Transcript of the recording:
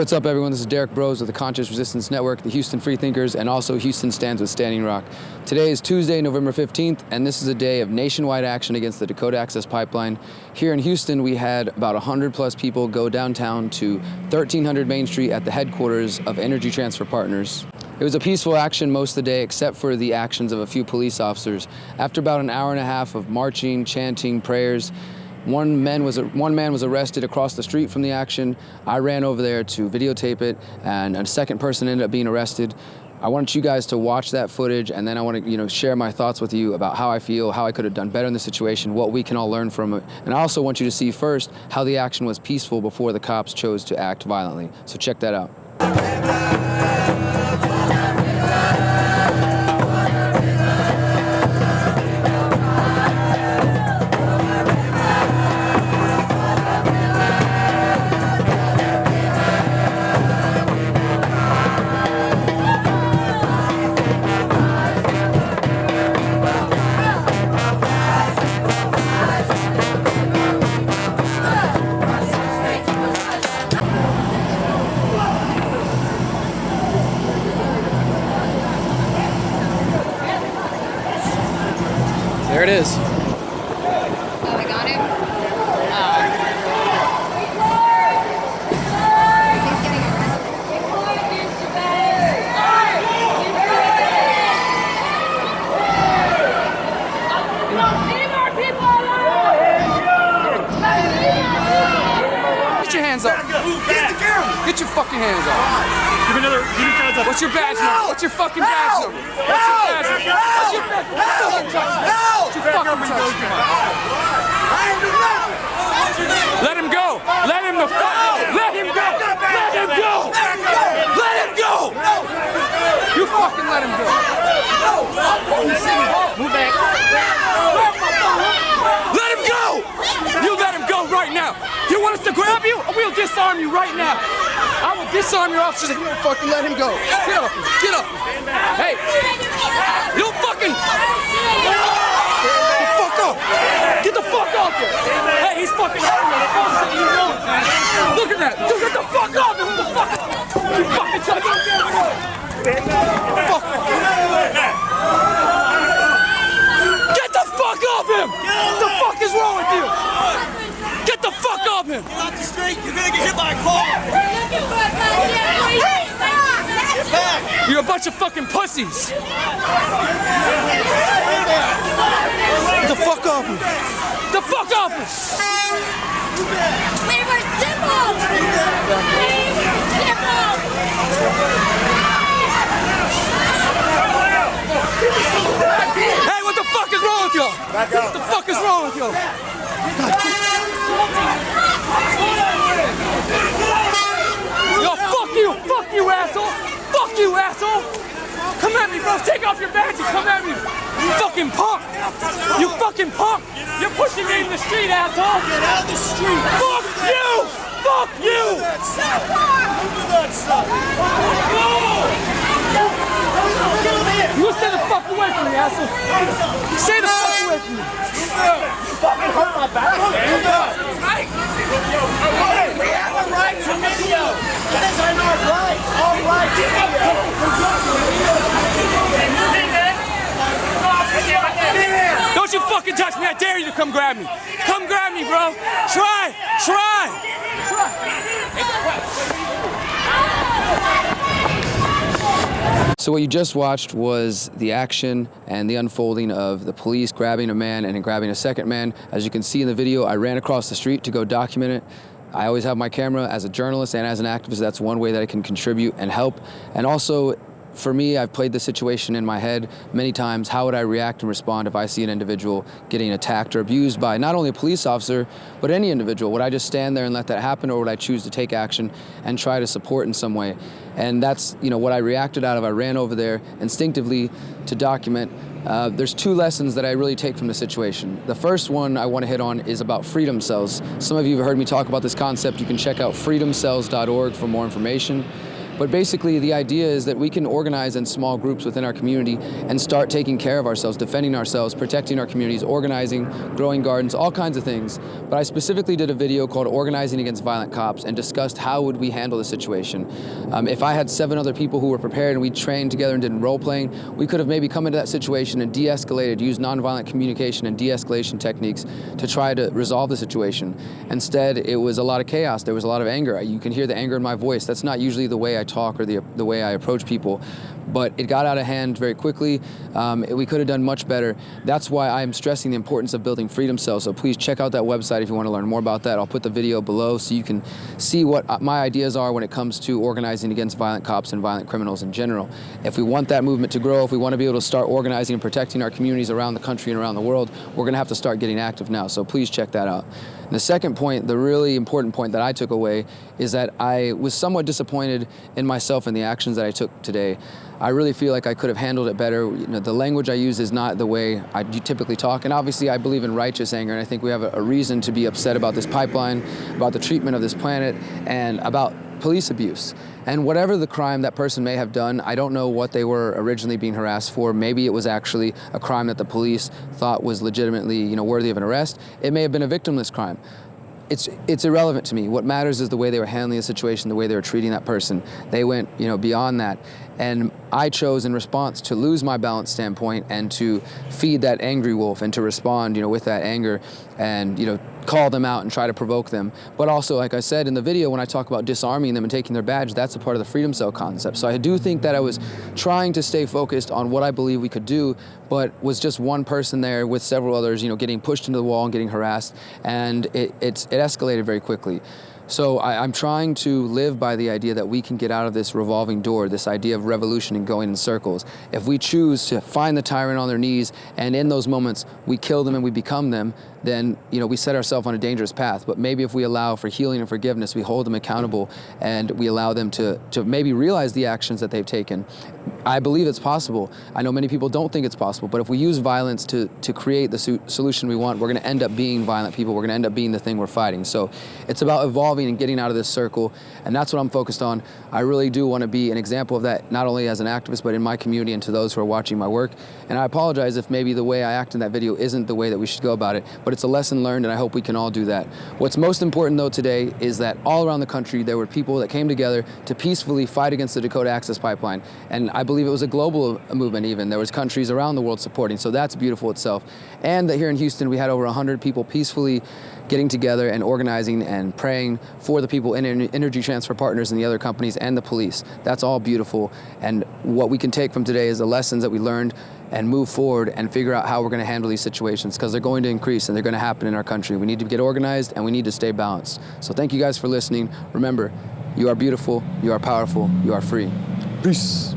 Hey, what's up, everyone? This is Derrick Broze with the Conscious Resistance Network, the Houston Freethinkers, and also Houston Stands with Standing Rock. Today is Tuesday, November 15th, and this is a day of nationwide action against the Dakota Access Pipeline. Here in Houston, we had about 100 plus people go downtown to 1300 Main Street at the headquarters of Energy Transfer Partners. It was a peaceful action most of the day, except for the actions of a few police officers. After about an hour and a half of marching, chanting, prayers, one man was arrested across the street from the action. I ran over there to videotape it, and a second person ended up being arrested. I want you guys to watch that footage, and then I want to, share my thoughts with you about how I feel, how I could have done better in the situation, what we can all learn from it. And I also want you to see first how the action was peaceful before the cops chose to act violently. So check that out. There it is. Oh, we got him? He's getting arrested. Get your hands up. Get your fucking hands up. Give me hands up. What's your badge number? What's your fucking badge number? What's your badge number? What's your badge number? What's your fucking badge number? Let him go. Let him the fuck go. Let him go. Let him go. Let him go. You fucking let him go. Move back. Let him go. You let him go right now. You want us to grab you, or we'll disarm you right now. I will disarm your officers if you don't fucking let him go. Get up. Get up. Hey. You fucking. Get the fuck up. Get the fuck off here. Hey, he's fucking. Look at that. Dude, get the fuck off him. What the fuck? You fucking touch him. Fuck. Get the fuck off him. What the fuck is wrong with you? Get the fuck off him. Get off the street. You're gonna get hit by a car. Get back. You're a bunch of fucking pussies. Get the fuck off him. The fuck off him. We were civil! We were civil! Hey, what the fuck is wrong with y'all? What the fuck is wrong with y'all? Yo, fuck you! Fuck you, asshole! Fuck you, asshole! Come at me, bro! Take off your badge and come at me! You fucking punk! You fucking punk! You're pushing me in the street, asshole! Get out of the street. Fuck you! Fuck you! Move that stuff. You stay the fuck away from me, asshole! Stay the fuck away from me! You fucking hurt my back. We have a right to video. That is our right. All right to video. Don't you fucking touch me! I dare you to come grab me! Come grab me, bro! Try! So what you just watched was the action and the unfolding of the police grabbing a man and then grabbing a second man. As you can see in the video, I ran across the street to go document it. I always have my camera. As a journalist and as an activist, that's one way that I can contribute and help. And also, for me, I've played the situation in my head many times. How would I react and respond if I see an individual getting attacked or abused by not only a police officer, but any individual? Would I just stand there and let that happen, or would I choose to take action and try to support in some way? And that's, what I reacted out of. I ran over there instinctively to document. There's two lessons that I really take from the situation. The first one I want to hit on is about freedom cells. Some of you have heard me talk about this concept. You can check out freedomcells.org for more information. But basically, the idea is that we can organize in small groups within our community and start taking care of ourselves, defending ourselves, protecting our communities, organizing, growing gardens, all kinds of things. But I specifically did a video called Organizing Against Violent Cops and discussed how would we handle the situation. If I had 7 other people who were prepared and we trained together and did role-playing, we could have maybe come into that situation and de-escalated, used nonviolent communication and de-escalation techniques to try to resolve the situation. Instead, it was a lot of chaos. There was a lot of anger. You can hear the anger in my voice. That's not usually the way I talk or the way I approach people. But it got out of hand very quickly. We could have done much better. That's why I'm stressing the importance of building freedom cells. So please check out that website if you want to learn more about that. I'll put the video below so you can see what my ideas are when it comes to organizing against violent cops and violent criminals in general. If we want that movement to grow, if we want to be able to start organizing and protecting our communities around the country and around the world, we're going to have to start getting active now. So please check that out. And the second point, the really important point that I took away, is that I was somewhat disappointed in myself and the actions that I took today. I really feel like I could have handled it better. The language I use is not the way I typically talk, and obviously I believe in righteous anger, and I think we have a reason to be upset about this pipeline, about the treatment of this planet, and about police abuse. And whatever the crime that person may have done, I don't know what they were originally being harassed for. Maybe it was actually a crime that the police thought was legitimately, worthy of an arrest. It may have been a victimless crime. It's irrelevant to me. What matters is the way they were handling the situation, the way they were treating that person. They went, beyond that. And I chose in response to lose my balanced standpoint and to feed that angry wolf and to respond, with that anger and, call them out and try to provoke them. But also, like I said in the video, when I talk about disarming them and taking their badge, that's a part of the freedom cell concept. So I do think that I was trying to stay focused on what I believe we could do, but was just one person there with several others, getting pushed into the wall and getting harassed, and it escalated very quickly. So I'm trying to live by the idea that we can get out of this revolving door, this idea of revolution and going in circles. If we choose to find the tyrant on their knees, and in those moments we kill them and we become them, then we set ourselves on a dangerous path. But maybe if we allow for healing and forgiveness, we hold them accountable and we allow them to maybe realize the actions that they've taken. I believe it's possible. I know many people don't think it's possible, but if we use violence to create the solution we want, we're going to end up being violent people. We're going to end up being the thing we're fighting. So it's about evolving and getting out of this circle, and that's what I'm focused on. I really do want to be an example of that, not only as an activist, but in my community and to those who are watching my work. And I apologize if maybe the way I act in that video isn't the way that we should go about it, but it's a lesson learned, and I hope we can all do that. What's most important, though, today is that all around the country, there were people that came together to peacefully fight against the Dakota Access Pipeline. And I believe it was a global movement even. There was countries around the world supporting, so that's beautiful itself. And that here in Houston, we had over 100 people peacefully getting together and organizing and praying for the people in Energy Transfer Partners and the other companies and the police. That's all beautiful. And what we can take from today is the lessons that we learned and move forward and figure out how we're going to handle these situations, because they're going to increase and they're going to happen in our country. We need to get organized and we need to stay balanced. So thank you guys for listening. Remember, you are beautiful, you are powerful, you are free. Peace.